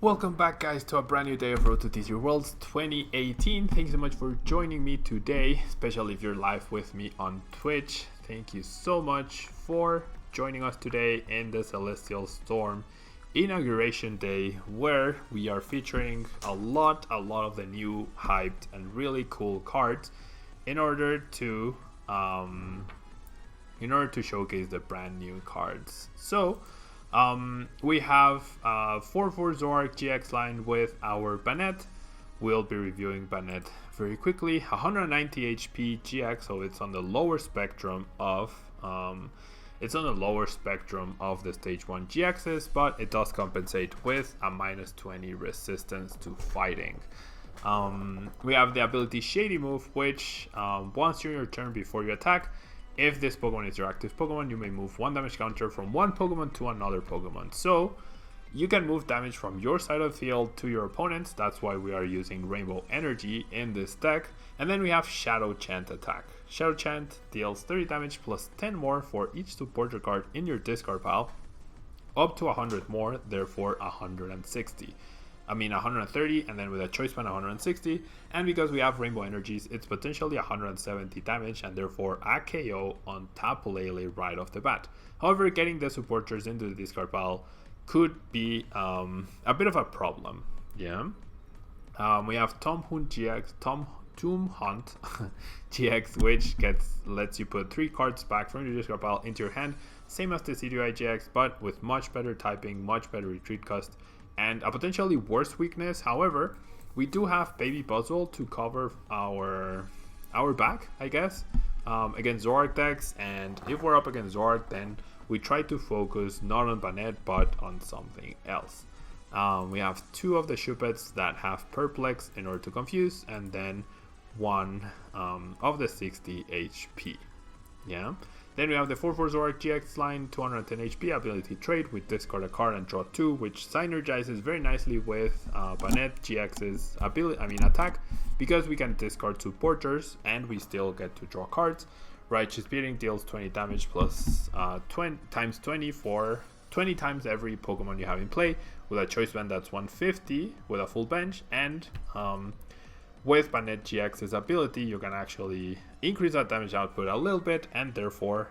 Welcome back, guys, to a brand new day of Road to TCG Worlds 2018. Thank you so much for joining me today, especially if you're live with me on Twitch. Thank you so much for joining us today in the Celestial Storm Inauguration Day, where we are featuring a lot of the new hyped and really cool cards in order to showcase the brand new cards. So we have 4/4 Zoroark GX line with our BANETTE. We'll be reviewing BANETTE very quickly. 190 HP GX, so it's on the lower spectrum of the stage 1 GXs, but it does compensate with a -20 resistance to fighting. We have the ability Shady Move, which once during your turn before you attack, if this Pokemon is your active Pokemon, you may move 1 damage counter from one Pokemon to another Pokemon. So you can move damage from your side of the field to your opponents. That's why we are using Rainbow Energy in this deck. And then we have Shadow Chant attack. Shadow Chant deals 30 damage plus 10 more for each supporter card in your discard pile, up to 100 more, therefore 160. 130, and then with a choice band 160, and because we have Rainbow Energies, it's potentially 170 damage and therefore a KO on Tablemon right off the bat. However, getting the supporters into the discard pile could be a bit of a problem. Yeah. We have Tomb Hunt GX, which lets you put 3 cards back from your discard pile into your hand, same as the CDI GX, but with much better typing, much better retreat cost, and a potentially worse weakness. However, we do have Baby Puzzle to cover our back, I guess, against Zoroark decks. And if we're up against Zoroark, then we try to focus not on BANETTE but on something else. We have 2 of the Shuppets that have Perplex in order to confuse, and then 1 of the 60 HP. Yeah. Then we have the 4/4 Zoroark GX line, 210 HP, ability trade with discard a card and draw 2, which synergizes very nicely with BANETTE GX's attack, because we can discard supporters and we still get to draw cards. Righteous Beating deals 20 damage plus 20 times 20 for 20 times every Pokemon you have in play, with a choice band that's 150 with a full bench, and with BANETTE GX's ability, you can actually increase that damage output a little bit and therefore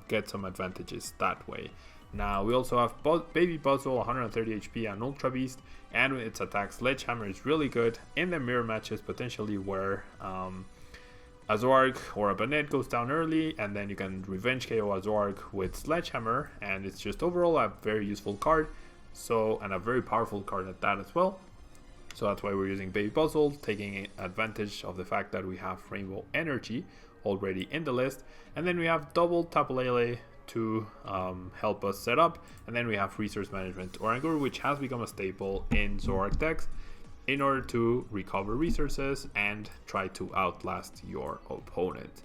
get some advantages that way. Now, we also have Baby Puzzle, 130 HP and Ultra Beast, and its attack Sledgehammer is really good in the mirror matches, potentially where a Zoroark or a BANETTE goes down early, and then you can revenge KO a Zoroark with Sledgehammer, and it's just overall a very useful card, and a very powerful card at that as well. So that's why we're using Baby Puzzle, taking advantage of the fact that we have Rainbow Energy already in the list. And then we have double Tapu Lele to help us set up. And then we have Resource Management Orangur, which has become a staple in Zoroark decks in order to recover resources and try to outlast your opponent.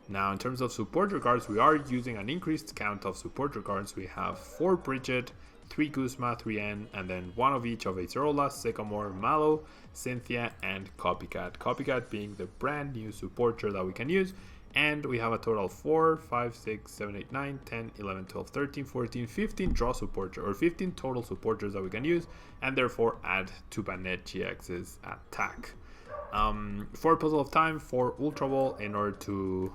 Now, in terms of supporter cards, we are using an increased count of supporter cards. We have 4 Bridget, 3 Guzma, 3 N, and then 1 of each of Acerola, Sycamore, Mallow, Cynthia, and Copycat. Copycat being the brand new supporter that we can use. And we have a total of 4, 5, 6, 7, 8, 9, 10, 11, 12, 13, 14, 15 draw supporters, or 15 total supporters that we can use, and therefore add to BANETTE GX's attack. 4 Puzzle of Time, 4 Ultra Ball in order to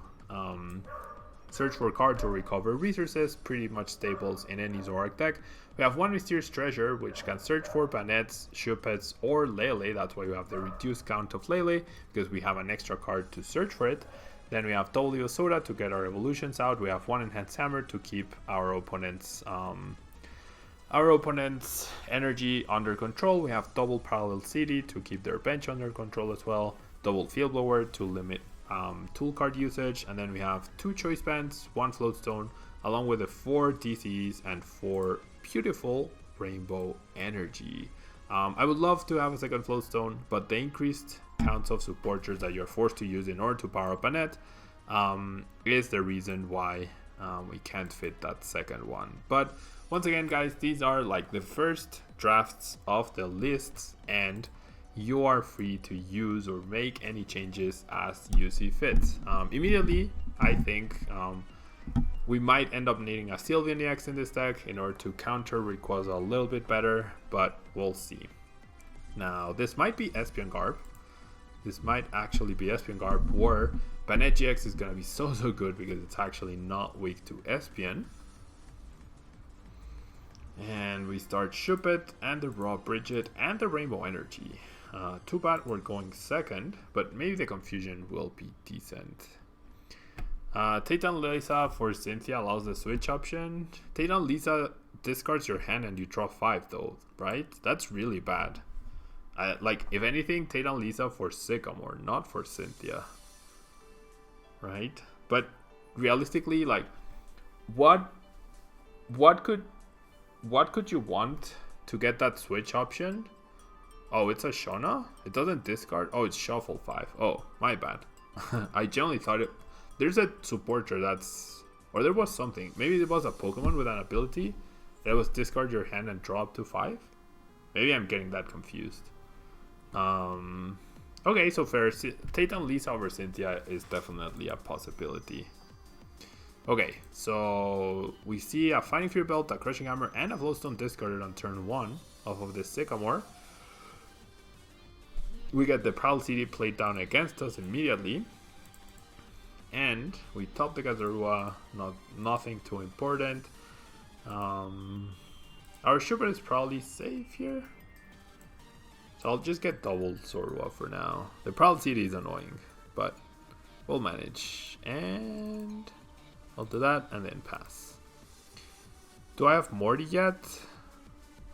search for cards or recover resources, pretty much staples in any Zoroark deck. We have 1 Mysterious Treasure, which can search for BANETTEs, Shuppets, or Lele. That's why we have the reduced count of Lele, because we have an extra card to search for it. Then we have W Soda to get our evolutions out. We have 1 Enhanced Hammer to keep our opponent's energy under control. We have double Parallel City to keep their bench under control as well. Double Field Blower to limit tool card usage, and then we have 2 choice bands, 1 floatstone, along with the 4 DCs and 4 beautiful Rainbow Energy. I would love to have a second floatstone, but the increased counts of supporters that you're forced to use in order to power up BANETTE is the reason why we can't fit that second one. But once again, guys, these are like the first drafts of the lists, and you are free to use or make any changes as you see fit. Immediately, I think we might end up needing a Sylveon EX in this deck in order to counter Rayquaza a little bit better, but we'll see. Now, this might be Espion Garb. This might actually be Espion Garb, or BANETTE GX is going to be so good because it's actually not weak to Espion. And we start Shuppet and the Raw Bridget and the Rainbow Energy. Too bad we're going second, but maybe the confusion will be decent. Titan Lisa for Cynthia allows the switch option. Titan Lisa discards your hand and you draw 5 though, right? That's really bad. Like, if anything, Titan Lisa for Sycamore, not for Cynthia. Right? But realistically, like, what could you want to get that switch option? Oh, it's a Shona? It doesn't discard? Oh, it's Shuffle 5. Oh, my bad. I generally thought it... There's a supporter that's... Or there was something. Maybe it was a Pokemon with an ability that was discard your hand and draw up to 5? Maybe I'm getting that confused. Okay, so fair. Titan Lisa over Cynthia is definitely a possibility. Okay, so we see a Fighting Fury Belt, a Crushing Hammer, and a Flowstone discarded on turn 1 off of this Sycamore. We get the Prowl City played down against us immediately. And we top the Gazarua, nothing too important. Our Shuppet is probably safe here. So I'll just get double Zorua for now. The Prowl City is annoying, but we'll manage. And I'll do that and then pass. Do I have Morty yet?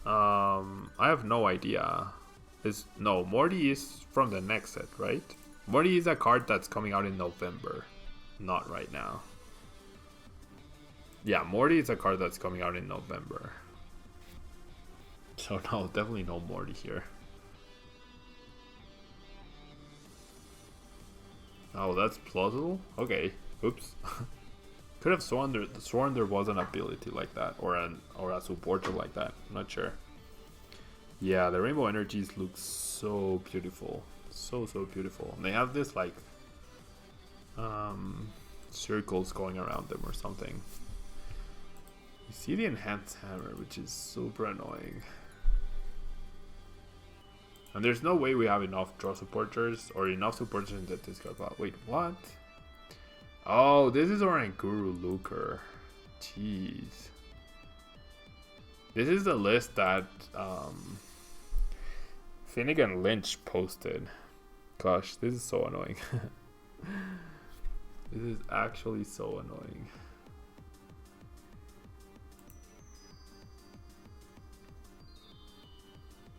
I have no idea. No, Morty is from the next set, right? Morty is a card that's coming out in November. Not right now. Yeah, Morty is a card that's coming out in November. So no, definitely no Morty here. Oh, that's plausible? Okay. Oops. Could have sworn there was an ability like that, or a supporter like that. I'm not sure. Yeah, the Rainbow Energies look so beautiful. So beautiful. And they have this like circles going around them or something. You see the Enhanced Hammer, which is super annoying. And there's no way we have enough draw supporters or enough supporters in the discard pile. Wait, what? Oh, this is Oranguru Luker. Jeez. This is the list that Finnegan Lynch posted. Gosh, this is so annoying. This is actually so annoying.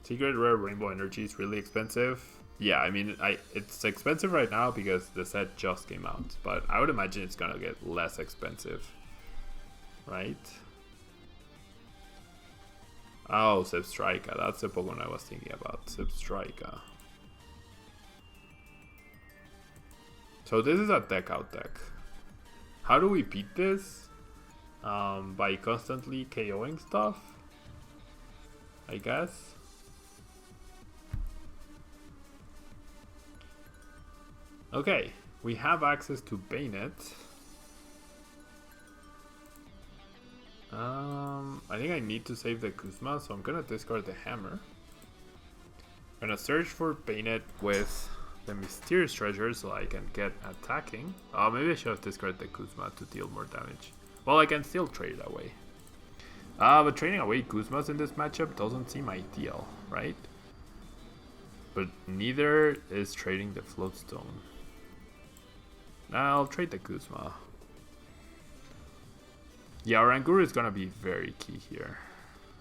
Secret Rare Rainbow Energy is really expensive. Yeah, I mean, it's expensive right now because the set just came out, but I would imagine it's gonna get less expensive, right? Oh, Zebstrika, that's the Pokemon I was thinking about. Zebstrika. So this is a deck out deck. How do we beat this? By constantly KOing stuff, I guess. Okay, we have access to BANETTE. I think I need to save the Kuzma, so I'm gonna discard the hammer. I'm gonna search for BANETTE with the Mysterious Treasure so I can get attacking. Oh, maybe I should have discarded the Kuzma to deal more damage. Well, I can still trade it away. But trading away Kuzmas in this matchup doesn't seem ideal, right? But neither is trading the Floatstone. I'll trade the Kuzma. Yeah, Oranguru is gonna be very key here.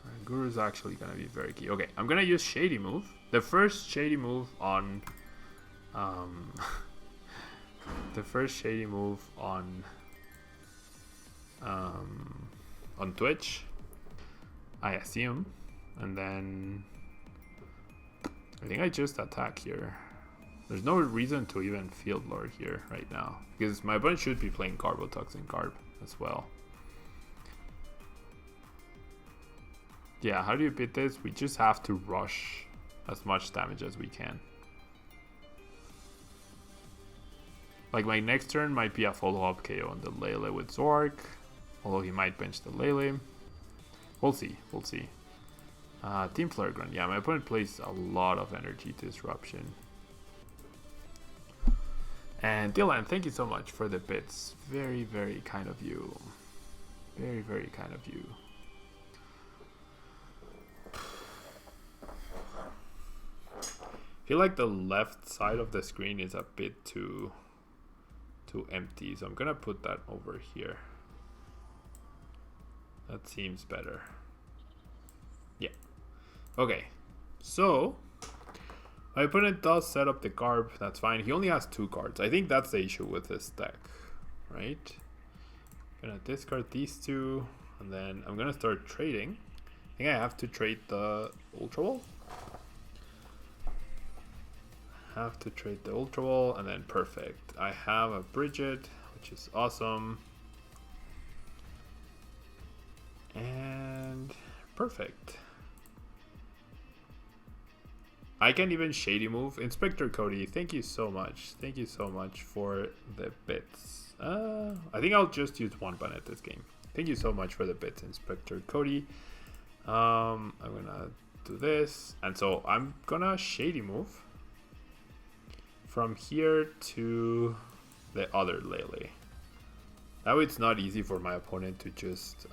Oranguru is actually gonna be very key. Okay, I'm gonna use Shady Move. The first Shady Move on the first Shady Move on Twitch, I assume, and then I think I just attack here. There's no reason to even Field Lord here right now because my opponent should be playing Carbotoxin Carb as well. Yeah, how do you beat this? We just have to rush as much damage as we can. Like, my next turn might be a follow-up KO on the Lele with Zoroark, although he might bench the Lele. We'll see, we'll see. Team Flare Gun. Yeah, my opponent plays a lot of energy disruption. And Dylan, thank you so much for the bits. Very, very kind of you. Very, very kind of you. I feel like the left side of the screen is a bit too empty, so I'm gonna put that over here. That seems better. Yeah. Okay. So my opponent does set up the Garb. That's fine. He only has 2 cards. I think that's the issue with this deck, right? Gonna discard these 2, and then I'm gonna start trading. I think I have to trade the Ultra Wall. Have to trade the Ultra Wall, and then perfect. I have a Bridget, which is awesome. And perfect. I can even shady move. Inspector Cody, thank you so much. Thank you so much for the bits. I think I'll just use 1 Banette this game. Thank you so much for the bits, Inspector Cody. I'm gonna do this, and so I'm gonna shady move from here to the other Lele. That way it's not easy for my opponent to just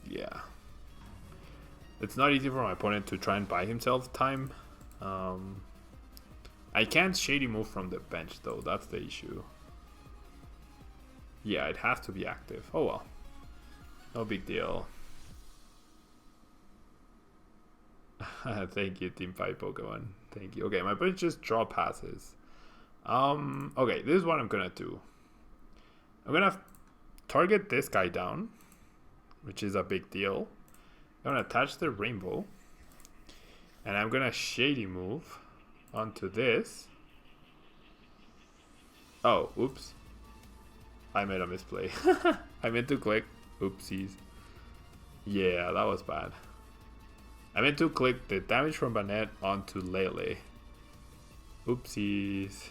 yeah, it's not easy for my opponent to try and buy himself time. I can't shady move from the bench though, that's the issue. Yeah, it has to be active. Oh well, no big deal. Thank you, Team 5 Pokemon. Thank you. Okay, my opponent just draw passes. Okay, this is what I'm gonna do. I'm gonna target this guy down, which is a big deal. I'm gonna attach the Rainbow, and I'm gonna shady move onto this. Oh, oops. I made a misplay. I meant to click. Oopsies. Yeah, that was bad. I meant to click the damage from Banette onto Lele. Oopsies.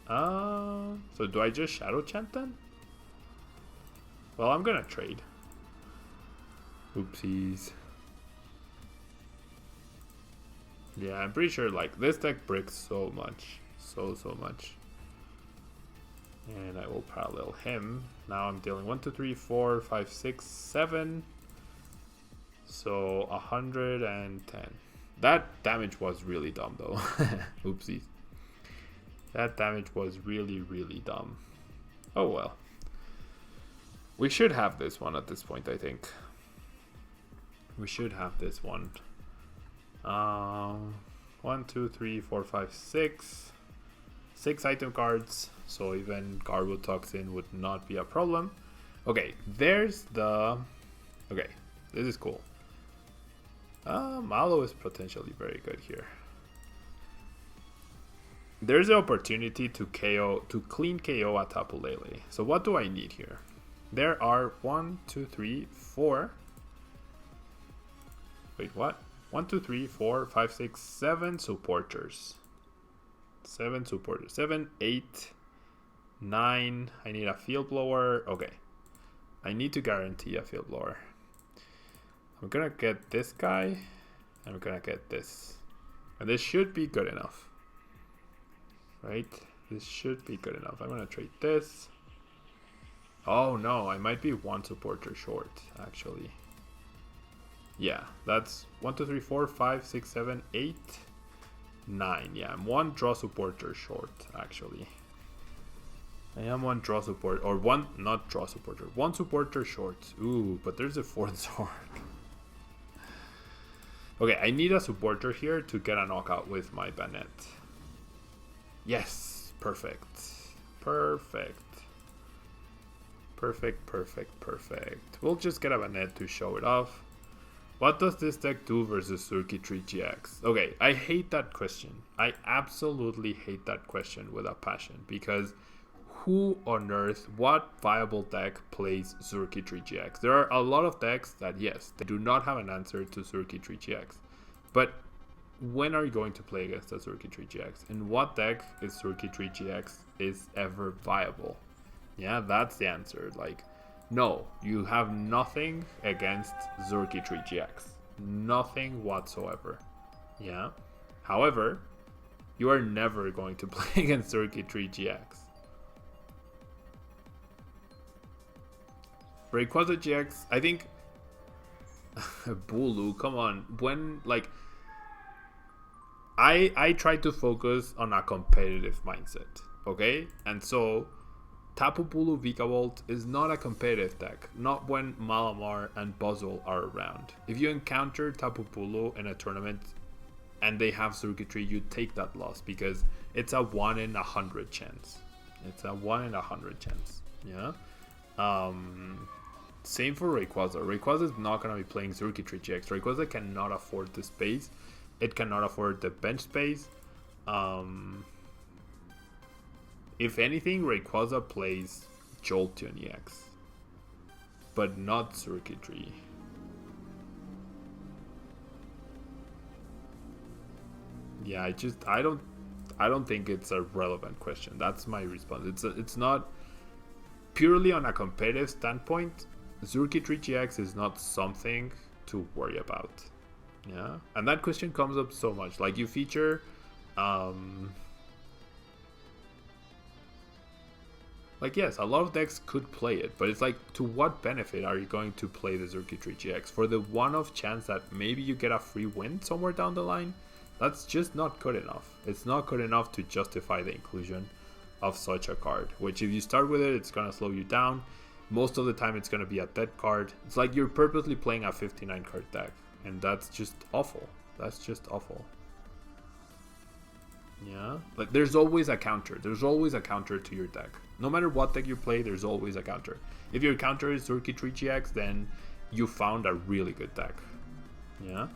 So do I just Shadow Chant then? Well, I'm gonna trade. Oopsies. Yeah, I'm pretty sure like this deck bricks so much. So much. And I will parallel him. Now I'm dealing 1, 2, 3, 4, 5, 6, 7. So 110. That damage was really dumb though. Oopsies. That damage was really, really dumb. Oh well. We should have this one at this point, I think. We should have this one. 1, 2, 3, 4, 5, 6. 6 item cards. So even Garbotoxin would not be a problem. Okay, there's the... Okay, this is cool. Malo is potentially very good here. There's the opportunity to KO, to clean KO a Tapu Lele. So what do I need here? There are 1, 2, 3, 4. Wait, what? 1, 2, 3, 4, 5, 6, 7 supporters. 7 supporters. 7, 8, 9. I need a field blower. Okay. I need to guarantee a field blower. I'm gonna get this guy, and I'm gonna get this. And this should be good enough. Right? This should be good enough. I'm gonna trade this. Oh no, I might be 1 supporter short, actually. Yeah, that's 1, 2, 3, 4, 5, 6, 7, 8, 9. Yeah, I'm 1 draw supporter short, actually. I am 1 draw support, or 1, not draw supporter, 1 supporter short. Ooh, but there's a 4th Zoroark. Okay, I need a supporter here to get a knockout with my Banette. Yes, perfect. Perfect. Perfect, perfect, perfect. We'll just get a Banette to show it off. What does this deck do versus Circuitry GX? Okay, I hate that question. I absolutely hate that question with a passion, because who on earth, what viable deck plays Circuitry GX? There are a lot of decks that, yes, they do not have an answer to Circuitry GX. But when are you going to play against a Circuitry GX? And what deck is Circuitry GX is ever viable? Yeah, that's the answer. Like, No, you have nothing against Zurki 3GX. Nothing whatsoever. Yeah. However, you are never going to play against Zurki 3GX. Rayquaza GX, I think. Bulu, come on. When, like. I try to focus on a competitive mindset. Okay? And so. Tapu Bulu Vikavolt is not a competitive deck, not when Malamar and Buzzwole are around. If you encounter Tapu Bulu in a tournament and they have circuitry, you take that loss because it's a 1 in 100 chance. It's a 1 in 100 chance. Yeah. Same for Rayquaza. Rayquaza is not going to be playing Circuitry GX. Rayquaza cannot afford the space. It cannot afford the bench space. If anything, Rayquaza plays Jolteon EX, but not Circuitry. Yeah, I don't think it's a relevant question. That's my response. It's not purely on a competitive standpoint. Circuitry GX is not something to worry about. Yeah, and that question comes up so much. Like you feature. Like, yes, a lot of decks could play it, but it's like, to what benefit are you going to play the Circuitry GX? For the one-off chance that maybe you get a free win somewhere down the line? That's just not good enough. It's not good enough to justify the inclusion of such a card, which if you start with it, it's going to slow you down. Most of the time, it's going to be a dead card. It's like you're purposely playing a 59 card deck, and that's just awful. That's just awful. Yeah, like there's always a counter. There's always a counter to your deck. No matter what deck you play, there's always a counter. If your counter is Circuitry GX, then you found a really good deck. Yeah.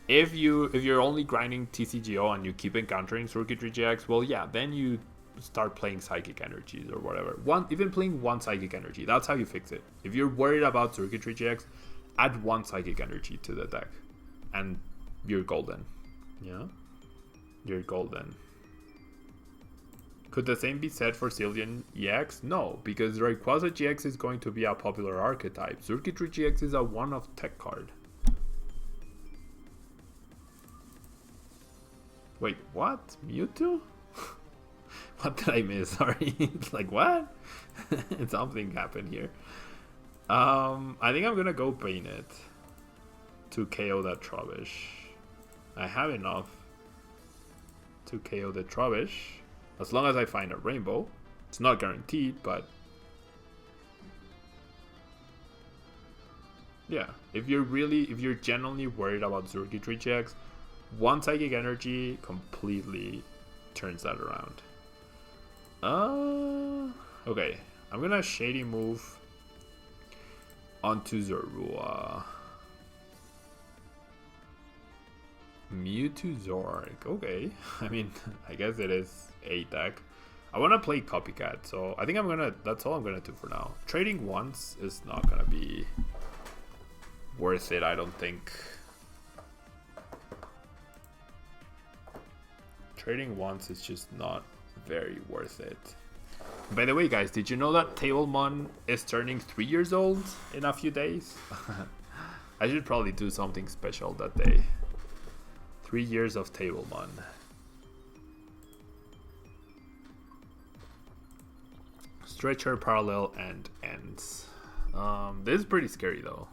If you're only grinding TCGO and you keep encountering Circuitry GX, well, yeah, then you start playing Psychic Energies or whatever. Even playing one Psychic Energy. That's how you fix it. If you're worried about Circuitry GX, add one Psychic Energy to the deck, and you're golden. Yeah, you're golden. Could the same be said for Sylveon EX? No, because Rayquaza GX is going to be a popular archetype. Circuitry GX is a one-off tech card. Wait, what? Mewtwo? What did I miss? Sorry. It's like, what? Something happened here. I think I'm gonna go BANETTE to KO that Trubbish. I have enough to KO the Trubbish. As long as I find a rainbow. It's not guaranteed, but yeah, if you're genuinely worried about Circuitry GX, one Psychic Energy completely turns that around. Okay, I'm gonna Shady move onto Zoroark. Mewtwo Zoroark. Okay, I mean, I guess it is a deck. I want to play Copycat, so I think that's all I'm gonna do for now. Trading once is not gonna be worth it, I don't think. Trading once is just not very worth it. By the way, guys, did you know that Tablemon is turning 3 years old in a few days? I should probably do something special that day. 3 years of Tablemon. Stretcher, Parallel, and Ends. This is pretty scary though.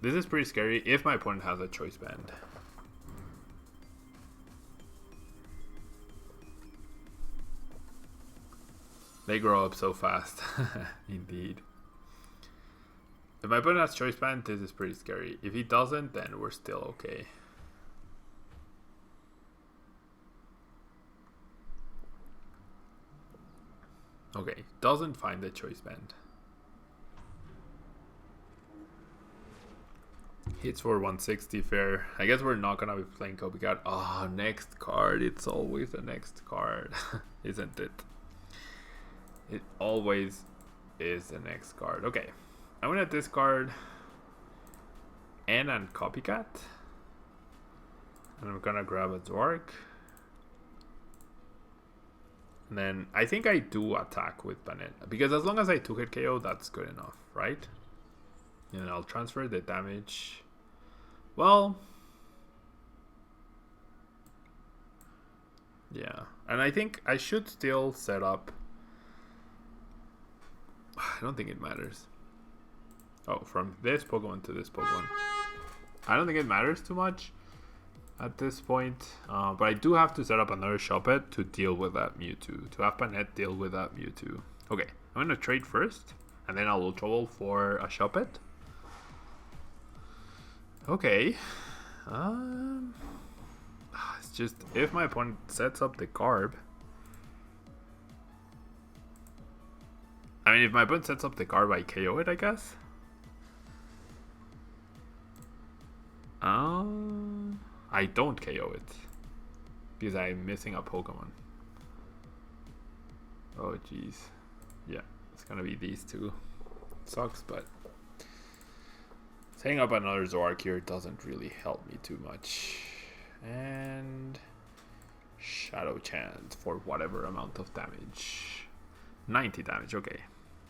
This is pretty scary if my opponent has a choice band. They grow up so fast. Indeed. If my opponent has choice band, this is pretty scary. If he doesn't, then we're still okay. Okay, doesn't find the choice band. Hits for 160, fair. I guess we're not gonna be playing Copycat. Oh, next card. It's always the next card, isn't it? It always is the next card. Okay, I'm gonna discard N and Copycat, and I'm gonna grab a Zoroark. And then I think I do attack with BANETTE. Because as long as I 2-hit KO, that's good enough, right? And I'll transfer the damage. Well, yeah. And I think I should still set up. I don't think it matters. Oh, from this Pokemon to this Pokemon. I don't think it matters too much at this point. But I do have to set up another Shuppet to deal with that Mewtwo. To have BANETTE deal with that Mewtwo. Okay, I'm going to trade first. And then I'll Ultra Ball for a Shuppet. Okay. It's just if my opponent sets up the Garb. I mean, if my opponent sets up the Garb, I KO it, I guess. I don't KO it because I'm missing a Pokemon. Oh jeez. Yeah, it's gonna be these two. Sucks, but setting up another Zoroark here doesn't really help me too much. And Shadow Chant for whatever amount of damage. 90 damage, okay.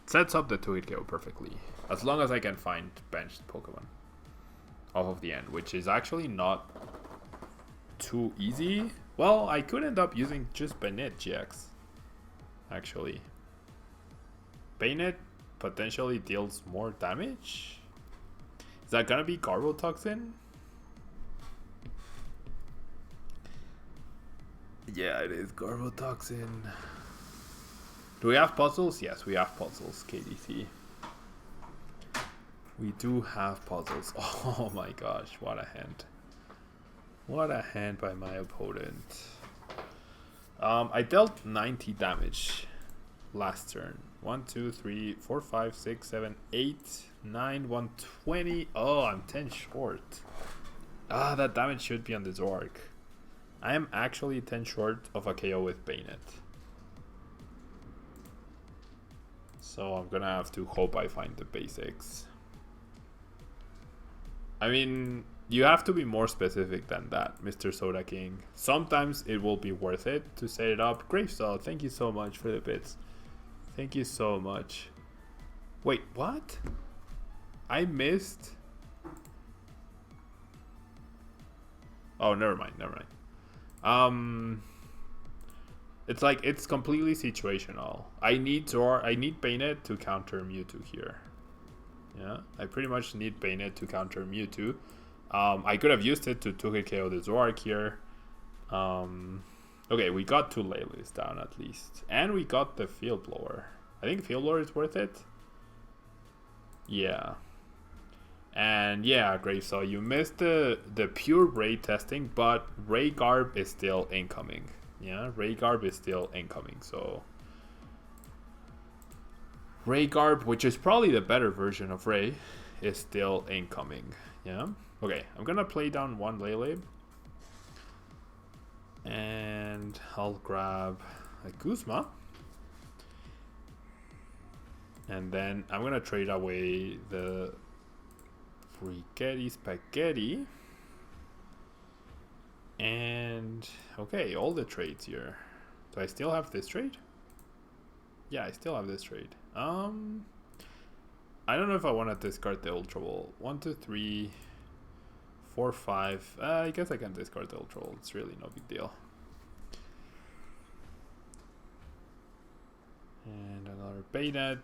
Sets up the 2-hit KO perfectly. As long as I can find benched Pokemon off of the end, which is actually not too easy. Well, I could end up using just BANETTE GX. Actually. BANETTE potentially deals more damage. Is that gonna be Garbotoxin? Yeah, it is Garbotoxin. Do we have puzzles? Yes, we have puzzles, KDC. We do have puzzles. Oh my gosh, what a hand. What a hand by my opponent. I dealt 90 damage last turn. 1, 2, 3, 4, 5, 6, 7, 8, 9, 120. Oh, I'm 10 short. That damage should be on the Zoroark. I am actually 10 short of a KO with BANETTE. So I'm gonna have to hope I find the basics. I mean, you have to be more specific than that, Mr. Soda King. Sometimes it will be worth it to set it up. Gravestall, thank you so much for the bits. Thank you so much. Wait, what? I missed. Oh, never mind. It's like it's completely situational. I need BANETTE to counter Mewtwo here. Yeah, I pretty much need BANETTE to counter Mewtwo. I could have used it to 2-hit KO the Zoroark here. Okay, we got 2 Lele's down at least. And we got the Field Blower. I think Field Blower is worth it. Yeah. And yeah, Gravesaw, you missed the pure Ray testing, but Ray Garb is still incoming. Yeah, Ray Garb is still incoming, so... Ray Garb, which is probably the better version of Ray, is still incoming. Yeah. Okay, I'm gonna play down 1 Lele. And I'll grab a Guzma. And then I'm gonna trade away the Frigetti Spaghetti. And okay, all the trades here. Do I still have this trade? Yeah, I still have this trade. I don't know if I want to discard the Ultra Ball. 1, 2, 3, 4, 5. I guess I can discard the Ultra Ball. It's really no big deal. And another BANETTE.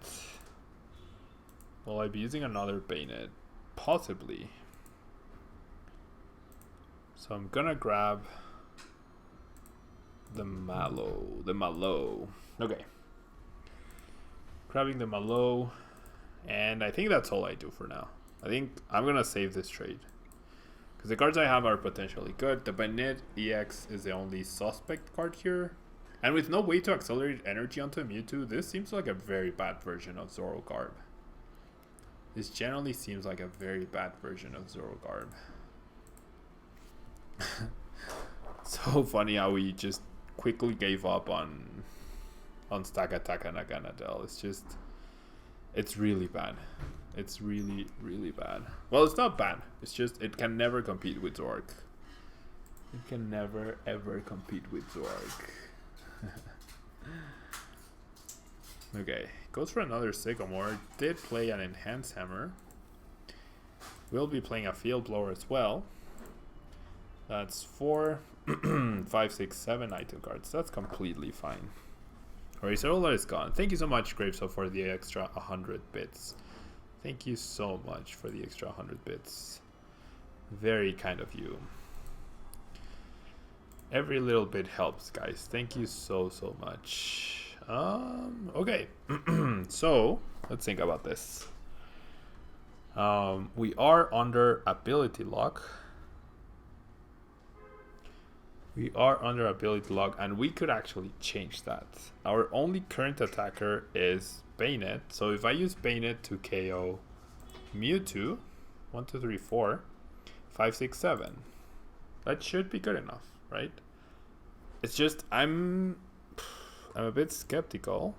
Will I be using another BANETTE? Possibly. So I'm gonna grab the Mallow. Okay. Grabbing the Mallow. And I think that's all I do for now. I think I'm gonna save this trade. Because the cards I have are potentially good. The BANETTE EX is the only suspect card here. And with no way to accelerate energy onto Mewtwo, this seems like a very bad version of Zoroark. This generally seems like a very bad version of Zoroark. So funny how we just quickly gave up on Stack Attack and Aganadel. It's really bad. It's really, really bad. Well, it's not bad. It's just it can never compete with Zoroark. It can never ever compete with Zoroark. Okay, goes for another Sycamore. Did play an Enhanced Hammer. Will be playing a Field Blower as well. That's 4, 5, 6, 7 item cards. That's completely fine. Alright, so all that is gone. Thank you so much, Graveso, for the extra 100 bits. Thank you so much for the extra 100 bits. Very kind of you. Every little bit helps, guys. Thank you so much. Okay. So, let's think about this. We are under ability lock. We are under ability lock, and we could actually change that. Our only current attacker is Banette. So if I use Banette to KO Mewtwo, 1, 2, 3, 4, 5, 6, 7, that should be good enough, right? It's just I'm a bit skeptical.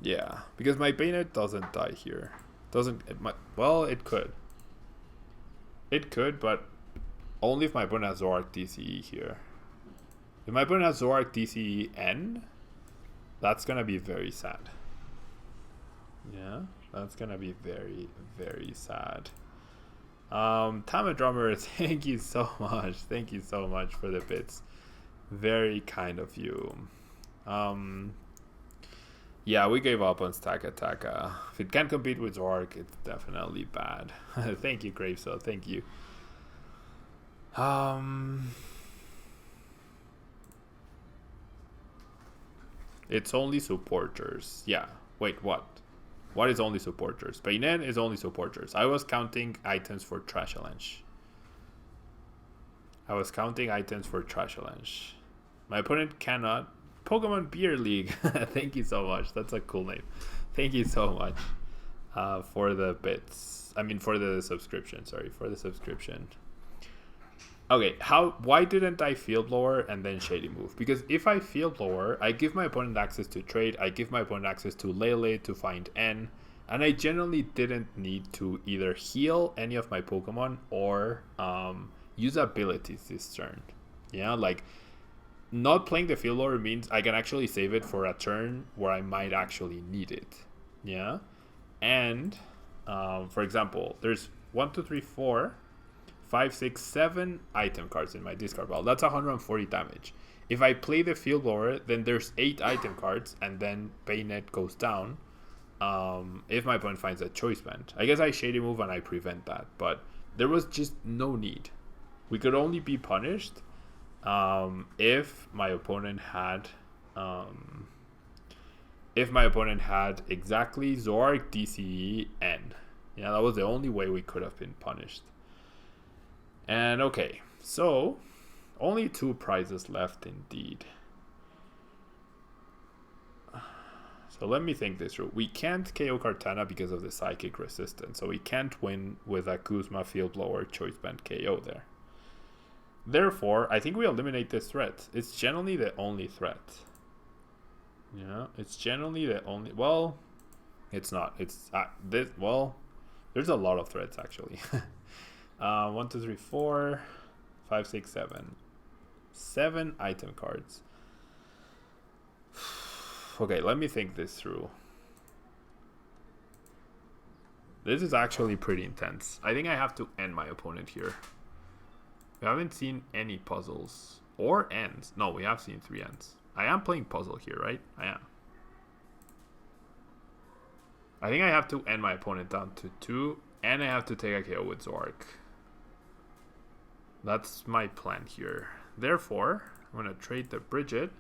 Yeah, because my Banette doesn't die here. Well, it could. It could, but only if my opponent has Zoroark DCE here. If my opponent has Zoroark DCE N, that's gonna be very sad. Yeah, that's gonna be very sad. Tama Drummer, thank you so much. Thank you so much for the bits. Very kind of you. Yeah, we gave up on Stack Attack. If it can't compete with Zoroark, it's definitely bad. Thank you, Gravesell. Thank you. It's only supporters. Yeah. Wait, what? What is only supporters? Bainen is only supporters. I was counting items for Trash Challenge. My opponent cannot. Pokemon Beer League. Thank you so much. That's a cool name. Thank you so much for the bits. I mean, for the subscription. Sorry, for the subscription. Okay, why didn't I Field Blower and then Shady Move? Because if I Field Blower, I give my opponent access to trade, I give my opponent access to Lele to find N, and I generally didn't need to either heal any of my Pokemon or use abilities this turn. Yeah, like not playing the Field Blower means I can actually save it for a turn where I might actually need it. Yeah, and for example, there's 1, 2, 3, 4, 5, 6, 7 item cards in my discard pile. That's 140 damage. If I play the Field Blower, then there's 8 item cards, and then Bayonet goes down. If my opponent finds a Choice Band, I guess I Shady Move and I prevent that. But there was just no need. We could only be punished if my opponent had exactly Zoroark DCE N. Yeah, that was the only way we could have been punished. And okay, so only 2 prizes left indeed. So let me think this through. We can't KO Kartana because of the Psychic Resistance, so we can't win with a Kuzma Field Blower Choice Band KO there. Therefore, I think we eliminate this threat. It's generally the only threat. Yeah, it's generally the only... Well, it's not. It's this. Well, there's a lot of threats actually. 1, 2, 3, 4, 5, 6, 7. 7 item cards. Okay, let me think this through. This is actually pretty intense. I think I have to end my opponent here. We haven't seen any puzzles or ends. No, we have seen 3 ends. I am playing puzzle here, right? I am. I think I have to end my opponent down to 2, and I have to take a KO with Zoroark. That's my plan here. Therefore, I'm going to trade the Bridget.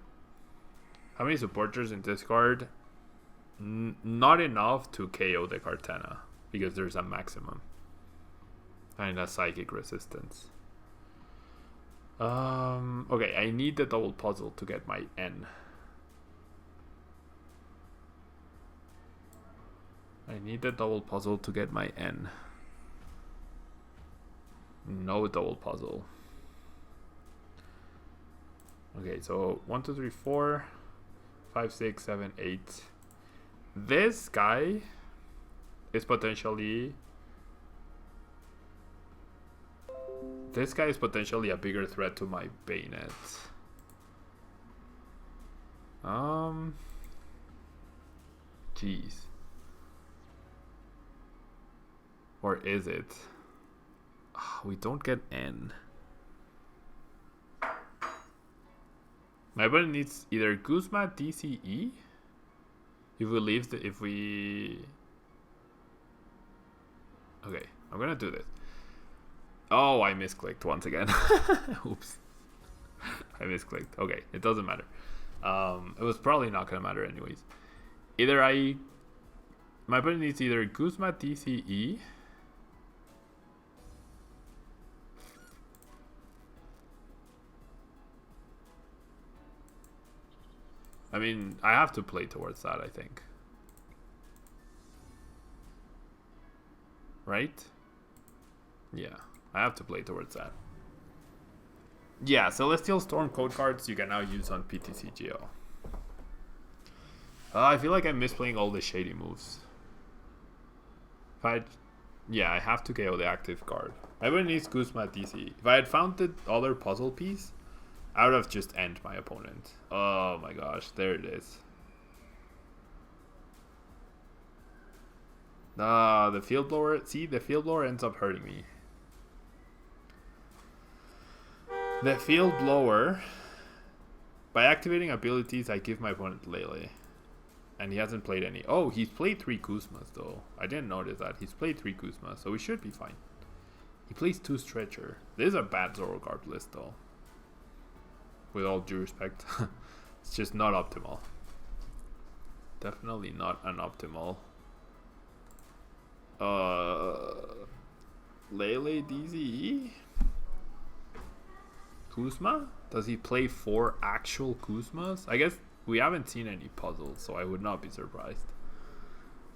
How many supporters in this card? Not enough to KO the Kartana, because there's a maximum. And a Psychic Resistance. Okay, I need the double puzzle to get my N. I need the double puzzle to get my N. No double puzzle. Okay, so 1, 2, 3, 4, 5, 6, 7, 8. This guy is potentially... This guy is potentially a bigger threat to my Bayonet. Jeez. Or is it? We don't get N. My opponent needs either Guzma, DCE. If we leave the, okay, I'm gonna do this. Oh, I misclicked once again. Oops. I misclicked. Okay, it doesn't matter. It was probably not gonna matter anyways. My opponent needs either Guzma, DCE. I mean, I have to play towards that, I think. Right? Yeah, I have to play towards that. Yeah, Celestial Storm code cards you can now use on PTCGO. I feel like I'm misplaying all the shady moves. Yeah, I have to KO the active card. I would need Guzma DC. If I had found the other puzzle piece, I would have just end my opponent. Oh my gosh, there it is. The field blower. See, the field blower ends up hurting me. The field blower. By activating abilities, I give my opponent Lele. And he hasn't played any. Oh, he's played 3 Kuzmas though. I didn't notice that. He's played 3 Kuzmas, so we should be fine. He plays 2 Stretcher. This is a bad Zoroark list though. With all due respect. It's just not optimal. Definitely not an optimal. Lele DZE? Kuzma? Does he play 4 actual Kuzmas? I guess we haven't seen any puzzles, so I would not be surprised.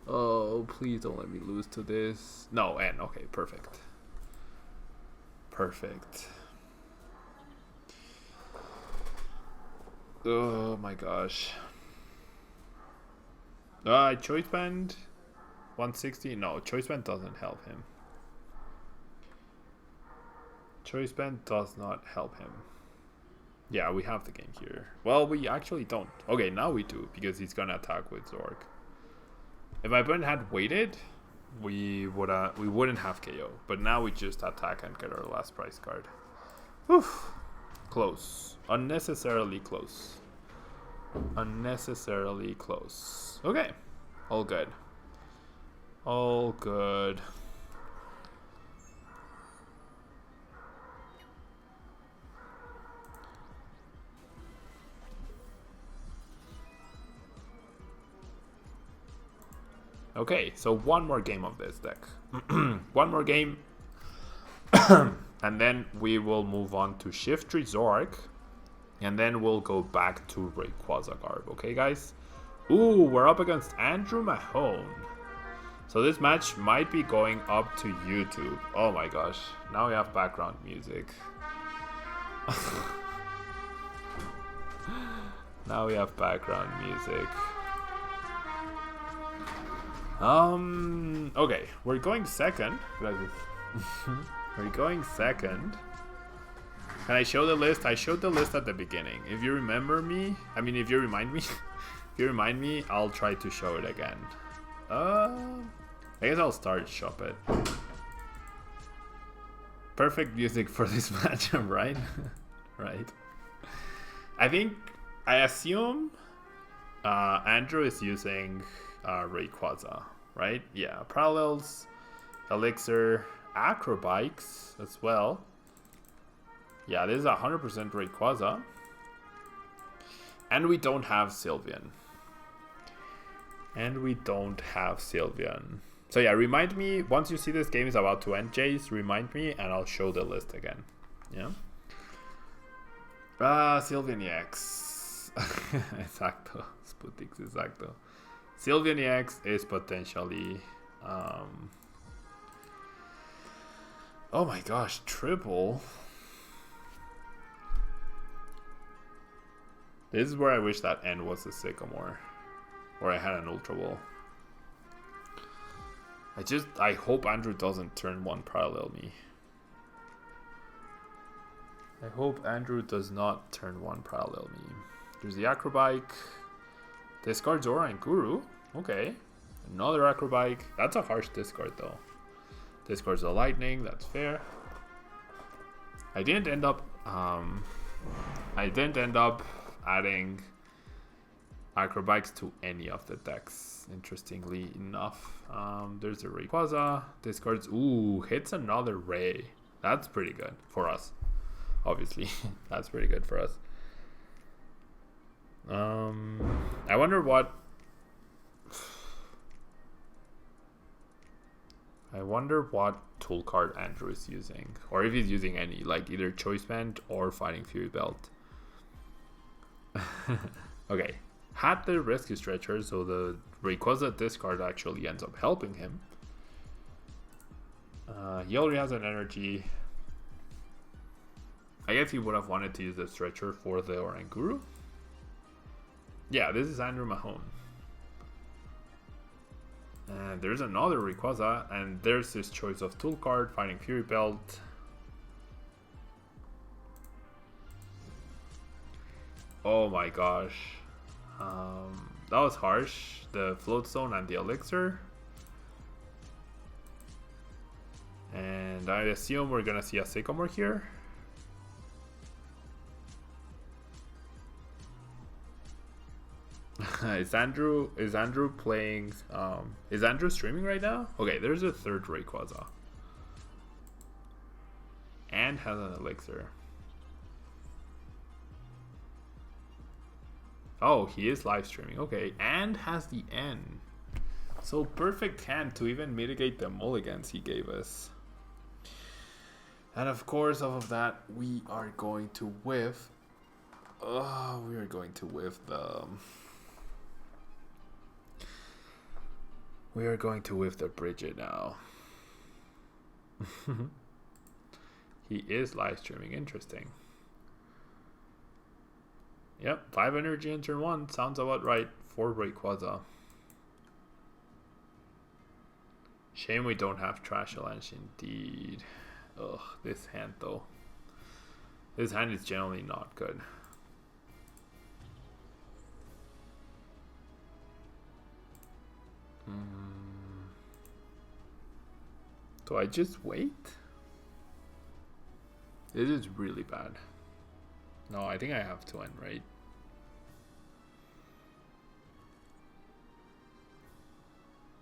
Oh, please don't let me lose to this. No, N. Okay, perfect. Perfect. Oh my gosh. Choice Band 160. No, Choice Band doesn't help him. Choice Band does not help him. Yeah, we have the game here. Well, we actually don't. Okay, now we do, because he's gonna attack with Zoroark. If my opponent had waited, we wouldn't have KO. But now we just attack and get our last prize card. Whew. Close. Unnecessarily close. Unnecessarily close. Okay. All good. All good. Okay, so one more game of this deck. One more game. And then we will move on to Shiftry Zoroark. And then we'll go back to Rayquaza Garb. Okay, guys? Ooh, we're up against Andrew Mahone. So this match might be going up to YouTube. Oh my gosh. Now we have background music. Now we have background music. Okay, we're going second. We're going second. Can I show the list? I showed the list at the beginning. If you remember me, I mean, if you remind me, I'll try to show it again. I guess I'll start shop it. Perfect music for this matchup, right? Right. I assume Andrew is using Rayquaza, right? Yeah, Parallels, Elixir, Acrobikes as well. Yeah, this is 100% Rayquaza. And we don't have Sylveon. So yeah, remind me, once you see this game is about to end, Jace, remind me and I'll show the list again. Yeah? Sylveon EX. Exacto. Sputix, exacto. Sylveon EX is potentially... oh my gosh, triple... This is where I wish that N was a Sycamore. Or I had an Ultra Ball. I hope Andrew doesn't turn 1 parallel me. I hope Andrew does not turn 1 parallel me. There's the Acrobike. Discard Zora and Guru. Okay. Another Acrobike. That's a harsh discard though. Discards the Lightning. That's fair. I didn't end up adding Acrobikes to any of the decks, interestingly enough. There's a Rayquaza. Discards. Ooh, hits another Ray. That's pretty good for us. Obviously, that's pretty good for us. I wonder what tool card Andrew is using, or if he's using any, like either Choice Band or Fighting Fury Belt. Okay, had the Rescue Stretcher, so the Rayquaza discard actually ends up helping him. He already has an energy. I guess he would have wanted to use the Stretcher for the Oranguru. Yeah, this is Andrew Mahone. And there's another Rayquaza, and there's his choice of tool card, Fighting Fury Belt. Oh my gosh. That was harsh. The Float Stone and the Elixir. And I assume we're gonna see a Sycamore here. Is Andrew playing? Is Andrew streaming right now? Okay, there's a third Rayquaza. And has an Elixir. Oh, he is live streaming. Okay, and has the N. So perfect hand to even mitigate the mulligans he gave us. And of course, off of that, we are going to whiff. We are going to whiff the. We are going to whiff the Bridget now. He is live streaming. Interesting. Yep, 5 energy in turn 1. Sounds about right for Rayquaza. Shame we don't have Trash Avalanche indeed. Ugh, this hand though. This hand is generally not good. Do I just wait? This is really bad. No, I think I have to end, right?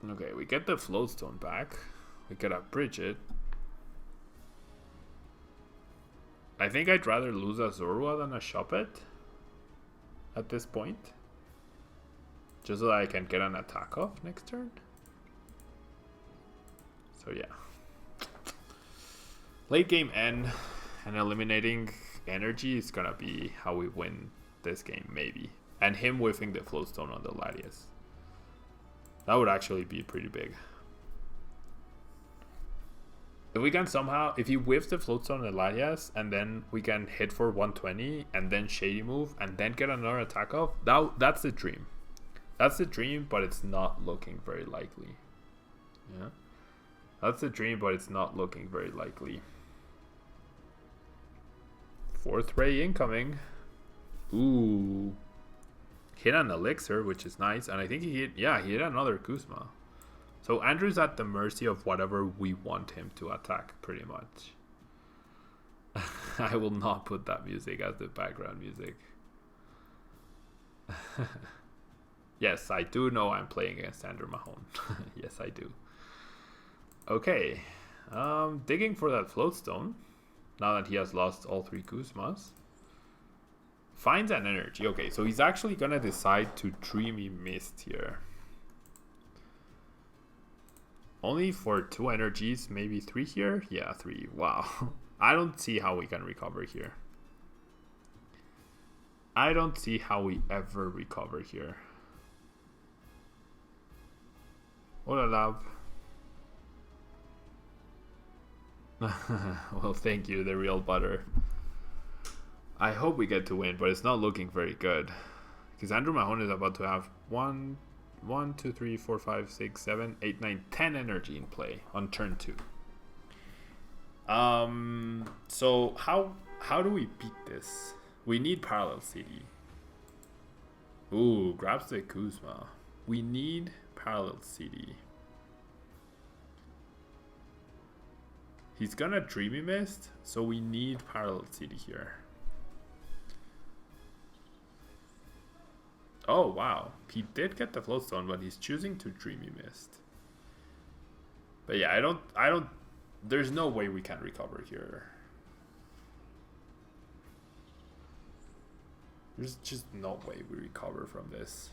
Okay, we get the Floatstone back. We get a Bridget. I think I'd rather lose a Zorua than a Shuppet at this point. Just so that I can get an attack off next turn. So yeah. Late game end and eliminating energy is gonna be how we win this game, maybe. And him whiffing the Floatstone on the Latias. That would actually be pretty big. If we can somehow, if he whiffs the Floatstone on the Latias and then we can hit for 120 and then Shady Move and then get another attack off, that's the dream. That's the dream, but it's not looking very likely. Yeah. That's the dream, but it's not looking very likely. 4th Ray incoming. Ooh. Hit an Elixir, which is nice. And I think he hit another Kuzma. So Andrew's at the mercy of whatever we want him to attack, pretty much. I will not put that music as the background music. Yes, I do know I'm playing against Andrew Mahone. Yes, I do. Okay. Digging for that Floatstone. Now that he has lost all 3 Kuzmas. Finds an energy. Okay, so he's actually gonna decide to Dreamy Mist here. Only for 2 energies, maybe 3 here? Yeah, 3. Wow. I don't see how we can recover here. I don't see how we ever recover here. Hola, love. Well, thank you, the real butter. I hope we get to win, but it's not looking very good. Because Andrew Mahone is about to have 1, 2, 3, 4, 5, 6, 7, 8, 9, 10 energy in play on turn 2. So how do we beat this? We need Parallel City. Ooh, grabs the Kuzma. We need parallel CD. He's gonna Dreamy Mist, so we need parallel CD here. Oh wow, he did get the Floatstone, but he's choosing to Dreamy Mist. But yeah, I don't. There's no way we can recover here. There's just no way we recover from this.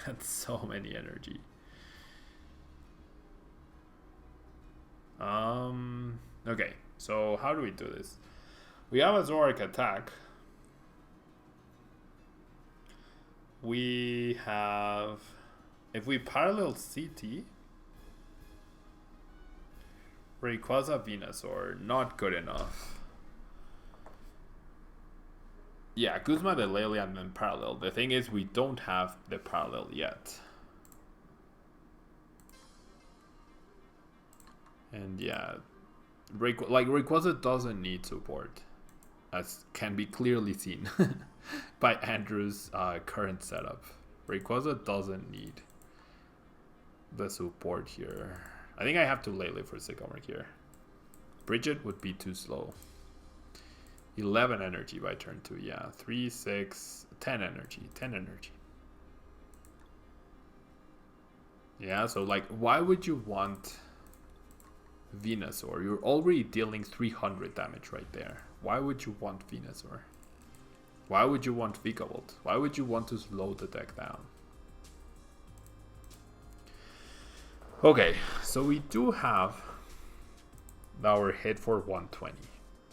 That's so many energy. Okay, so how do we do this? We have a Zoroark attack. We have, if we parallel CT, Rayquaza Venusaur, not good enough. Yeah, Guzma the Lele and then parallel. The thing is, we don't have the parallel yet. And yeah, Rayquaza doesn't need support, as can be clearly seen by Andrew's current setup. Rayquaza doesn't need the support here. I think I have to Lele for Sycamore here. Bridget would be too slow. 11 energy by turn 2, yeah. 3, 6, 10 energy, 10 energy. Yeah, so like, why would you want Venusaur? You're already dealing 300 damage right there. Why would you want Venusaur? Why would you want Vikavolt? Why would you want to slow the deck down? Okay, so we do have our hit for 120,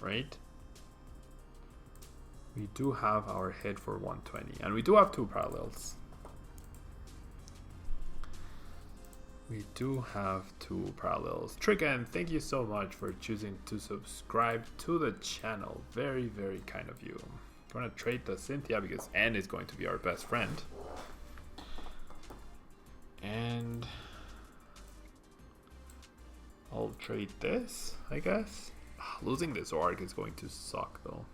right? We do have our hit for 120, and we do have 2 parallels. We do have 2 parallels. Tricken, thank you so much for choosing to subscribe to the channel. Very, very kind of you. I'm gonna trade the Cynthia because N is going to be our best friend. And I'll trade this, I guess. Losing this Zoroark is going to suck though.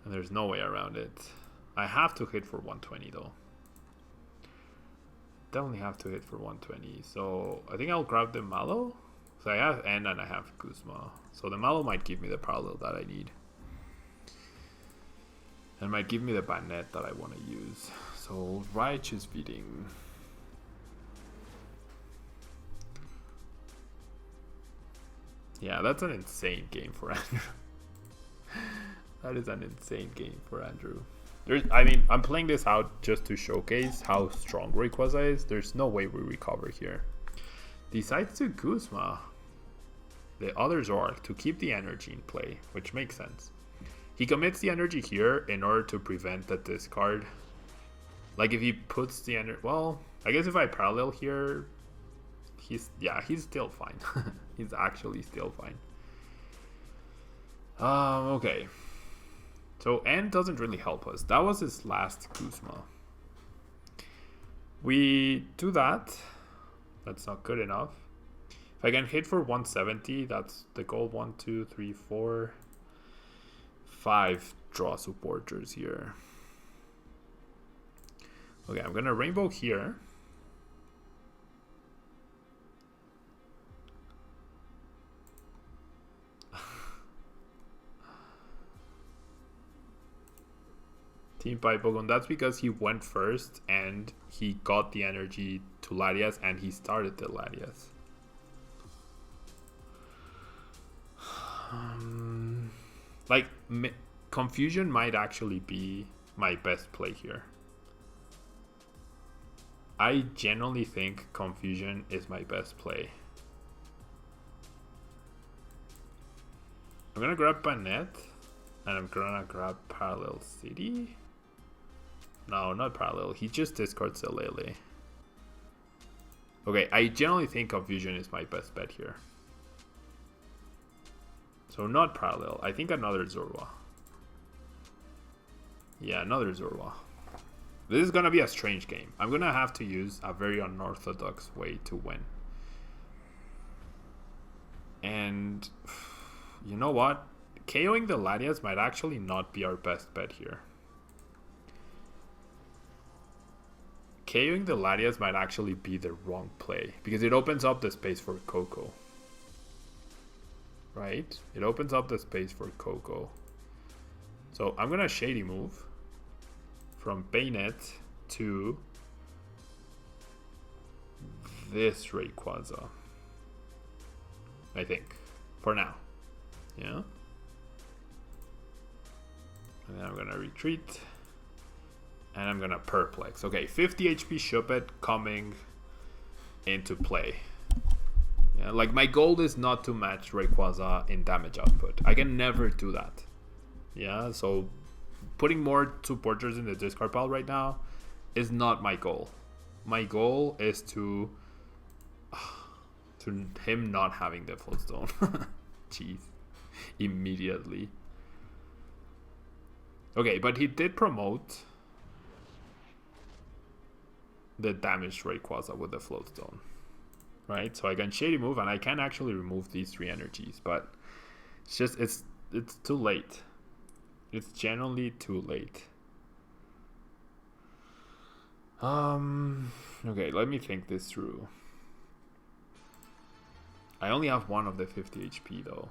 And there's no way around it. I have to hit for 120 though. Definitely have to hit for 120. So I think I'll grab the Mallow. So I have N and I have Guzma. So the Mallow might give me the parallel that I need. And might give me the Banette that I want to use. So Righteous Beating. Yeah, that's an insane game for Andrew. That is an insane game for Andrew. I mean, I'm playing this out just to showcase how strong Rayquaza is. There's no way we recover here. Decides to Guzma the other Zoroark to keep the energy in play, which makes sense. He commits the energy here in order to prevent the discard. Like if he puts the energy, well, I guess if I parallel here, he's still fine. He's actually still fine. Okay. So N doesn't really help us. That was his last Guzma. We do that. That's not good enough. If I can hit for 170, that's the goal. 1, 2, 3, 4, 5 draw supporters here. Okay, I'm gonna Rainbow here. Team Pokemon. That's because he went first and he got the energy to Latias and he started the Latias. Like, Confusion might actually be my best play here. I genuinely think Confusion is my best play. I'm gonna grab Banette and I'm gonna grab Parallel City. No, not Parallel. He just discards the Lele. Okay, I generally think Confusion is my best bet here. So not Parallel. I think another Zorua. Yeah, another Zorua. This is gonna be a strange game. I'm gonna have to use a very unorthodox way to win. And you know what? KOing the Latias might actually not be our best bet here. KOing the Latias might actually be the wrong play because it opens up the space for Coco. Right? It opens up the space for Coco. So I'm gonna Shady move from BANETTE to this Rayquaza. I think. For now. Yeah? And then I'm gonna retreat. And I'm gonna perplex. Okay, 50 HP Shuppet coming into play. Yeah, like my goal is not to match Rayquaza in damage output. I can never do that. Yeah, so putting more supporters in the discard pile right now is not my goal. My goal is to him not having the Floatstone. Jeez. Immediately. Okay, but he did promote the damaged Rayquaza with the Floatstone. Right? So I can Shady move and I can actually remove these 3 energies, but it's just it's too late. It's generally too late. Okay, let me think this through. I only have 1 of the 50 HP though.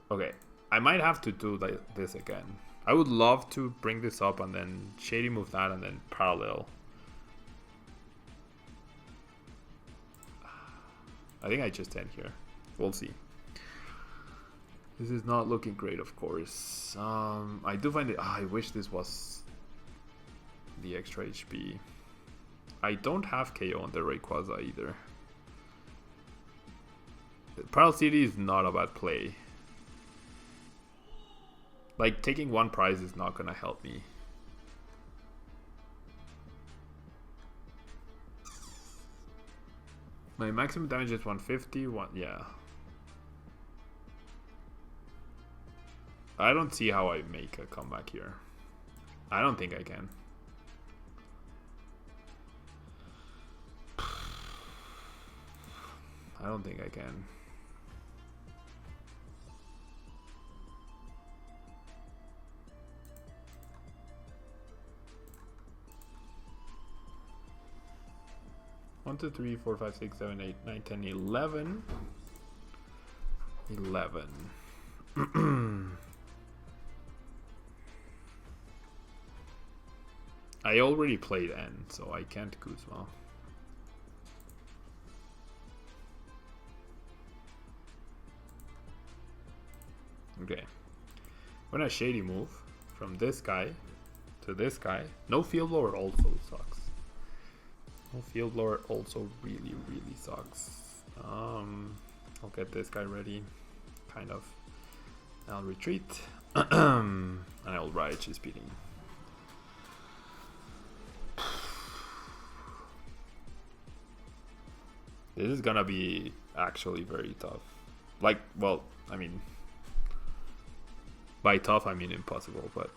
Okay, I might have to do this again. I would love to bring this up and then Shady move that and then parallel. I think I just end here. We'll see. This is not looking great, of course. I do find it... I wish this was the extra HP. I don't have KO on the Rayquaza either. Pearl City is not a bad play. Like, taking 1 prize is not gonna help me. My maximum damage is 150. Yeah. I don't see how I make a comeback here. I don't think I can. I don't think I can. One, two, three, four, five, six, seven, 8, 9, 10, 11. 11. I already played N, so I can't Kuzma. Okay. When I Shady move from this guy to this guy, no Field Blower also sucks. No Field Blower also really sucks. I'll get this guy ready, kind of. I'll retreat, and I'll Raichu speeding. This is gonna be actually very tough. Like, well, I mean, by tough I mean impossible, but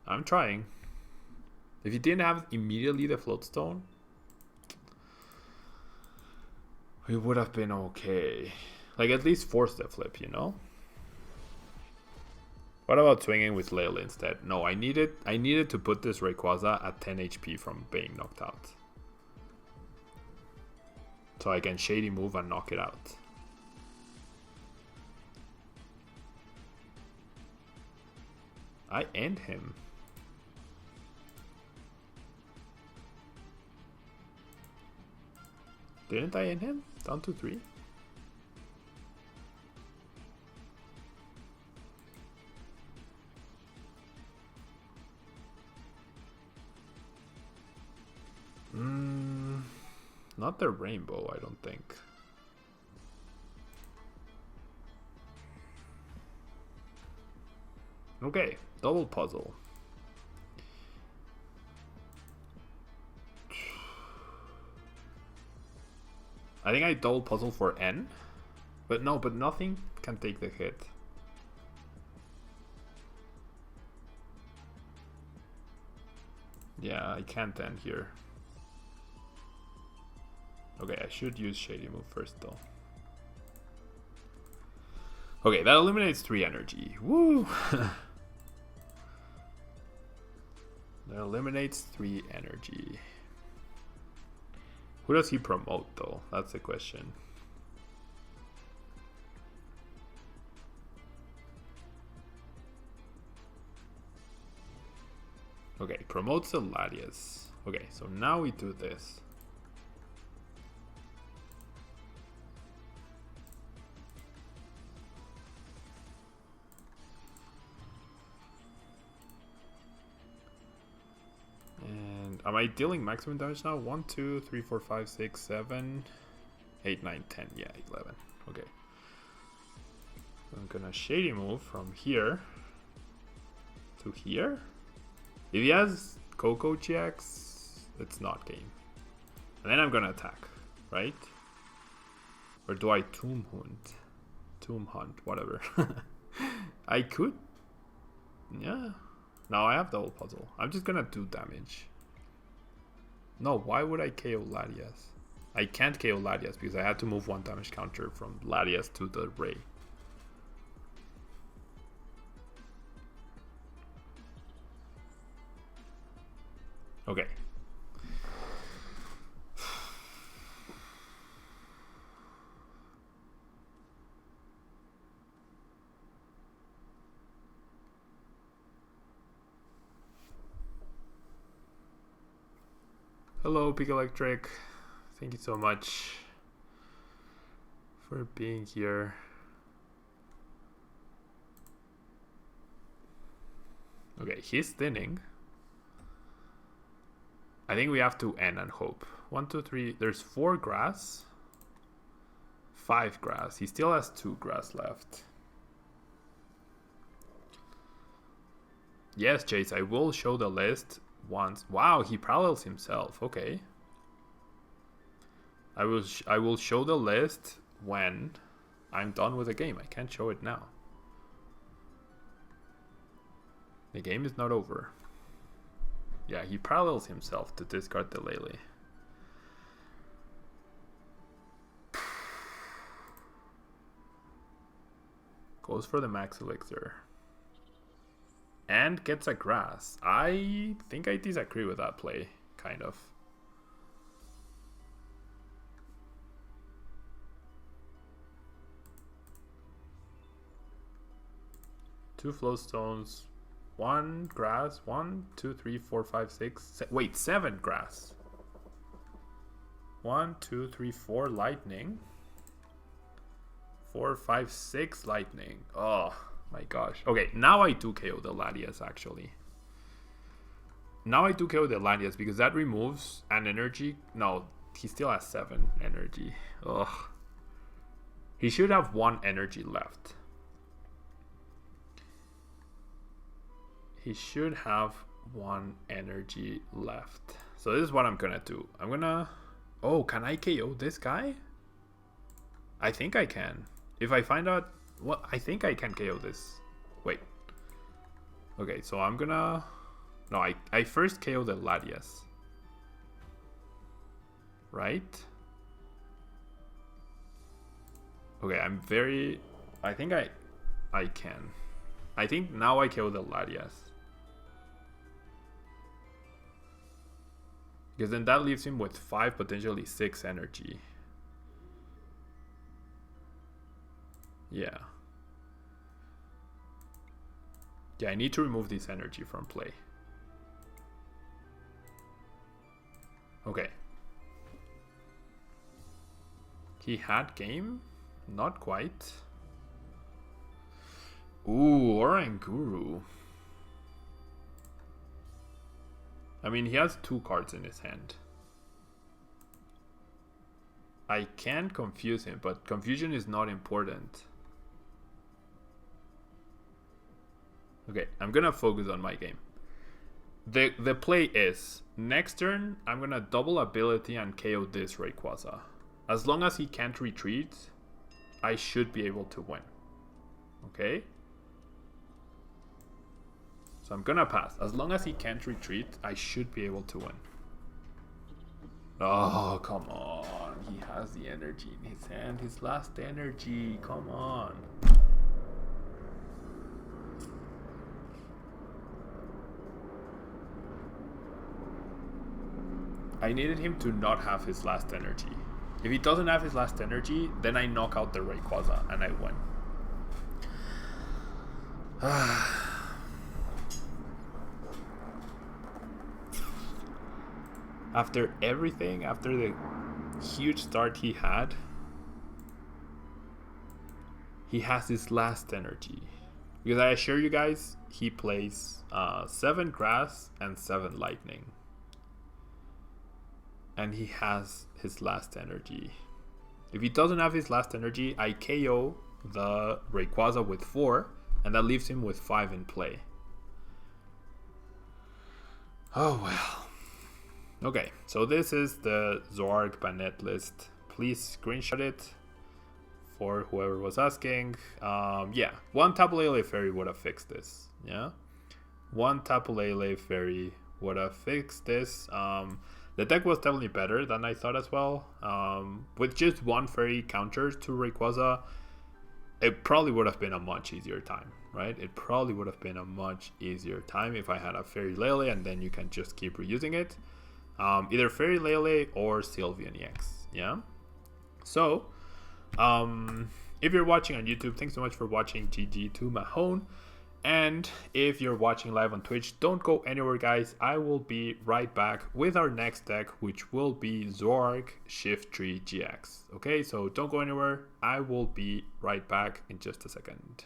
I'm trying. If you didn't have immediately the Floatstone, it would have been okay. Like, at least force the flip, you know? What about swinging with Layla instead? No, I needed to put this Rayquaza at 10 HP from being knocked out. So I can Shady move and knock it out. I end him. Didn't I end him? Down to 3? Not the rainbow, I don't think. Okay, double puzzle. I think I double puzzle for N. But no, but nothing can take the hit. Yeah, I can't end here. Okay, I should use Shady move first though. Okay, that eliminates 3 energy. Woo! That eliminates 3 energy. Who does he promote though? That's the question. Okay, promotes the Latias. Okay, so now we do this. And am I dealing maximum damage now? 1, 2, 3, 4, 5, 6, 7, 8, 9, 10. Yeah, 11. Okay. I'm gonna shady move from here to here. If he has Coco GX, it's not game. And then I'm gonna attack, right? Or do I Tomb Hunt? Tomb Hunt, whatever. I could. Yeah. Now I have the whole puzzle. I'm just gonna do damage. No, why would I KO Latias? I can't KO Latias because I had to move 1 damage counter from Latias to the Ray. Okay. Hello, Big Electric. Thank you so much for being here. Okay, he's thinning. I think we have to end and hope. 1, 2, 3. There's 4 grass. 5 grass. He still has 2 grass left. Yes, Chase, I will show the list once. Wow, he parallels himself. Okay. I will show the list when I'm done with the game. I can't show it now. The game is not over. Yeah, he parallels himself to discard the Lele. Goes for the max elixir. And gets a grass. I think I disagree with that play, kind of. Two flowstones. 1 grass. 1, 2, 3, 4, 5, 6. Wait, 7 grass. 1, 2, 3, 4 lightning. 4, 5, 6 lightning. Oh my gosh. Okay, now I do KO the Latias actually. Now I do KO the Latias because that removes an energy. No, he still has 7 energy. Ugh. He should have 1 energy left. He should have 1 energy left. So this is what I'm gonna do. I'm gonna... Oh, can I KO this guy? I think I can. If I find out... Well, I think I can KO this. Wait. Okay, so I'm gonna... No, I first KO the Latias. Right? Okay, I'm very... I think I can. I think now I KO the Latias. Because then that leaves him with 5, potentially 6 energy. Yeah. Yeah, I need to remove this energy from play. Okay. He had game? Not quite. Ooh, Oranguru. I mean, he has 2 cards in his hand. I can confuse him, but confusion is not important. Okay, I'm gonna focus on my game. The play is, next turn, I'm gonna double ability and KO this Rayquaza. As long as he can't retreat, I should be able to win. Okay? So I'm gonna pass. As long as he can't retreat, I should be able to win. Oh, come on. He has the energy in his hand. His last energy. Come on. I needed him to not have his last energy. If he doesn't have his last energy, then I knock out the Rayquaza and I win. After everything, after the huge start he had, he has his last energy. Because I assure you guys, he plays 7 grass and 7 lightning. And he has his last energy. If he doesn't have his last energy, I KO the Rayquaza with 4, and that leaves him with 5 in play. Oh well. Okay, so this is the Zoroark Banette list. Please screenshot it for whoever was asking. Yeah, one Tapu Lele Fairy would have fixed this. Yeah, one Tapu Lele Fairy would have fixed this. The deck was definitely better than I thought as well. With just one Fairy counter to Rayquaza, it probably would have been a much easier time, right? It probably would have been a much easier time if I had a Fairy Lele and then you can just keep reusing it. Either Fairy Lele or Sylveon EX, yeah? So, if you're watching on YouTube, thanks so much for watching. GG to Mahone. And if you're watching live on Twitch, don't go anywhere, guys. I will be right back with our next deck, which will be Zoroark Shiftry GX. Okay, so don't go anywhere. I will be right back in just a second.